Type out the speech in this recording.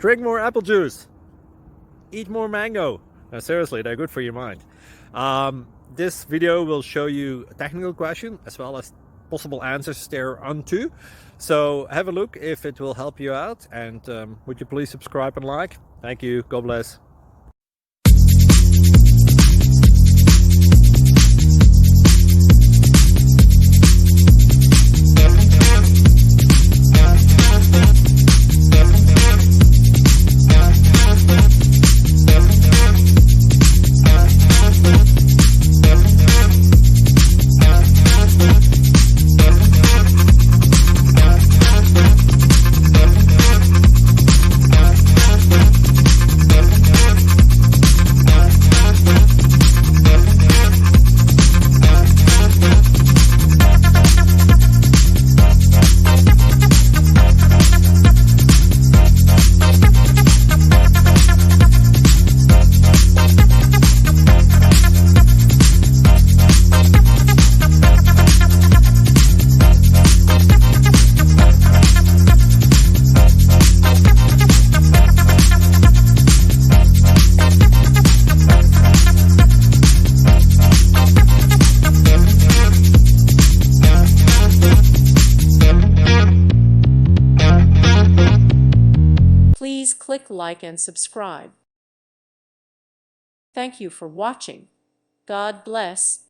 Drink more apple juice. Eat more mango. No, seriously, they're good for your mind. This video will show you a technical question as well as possible answers thereunto. So have a look if it will help you out, and would you please subscribe and like? Thank you. God bless. Please click like and subscribe. Thank you for watching. God bless.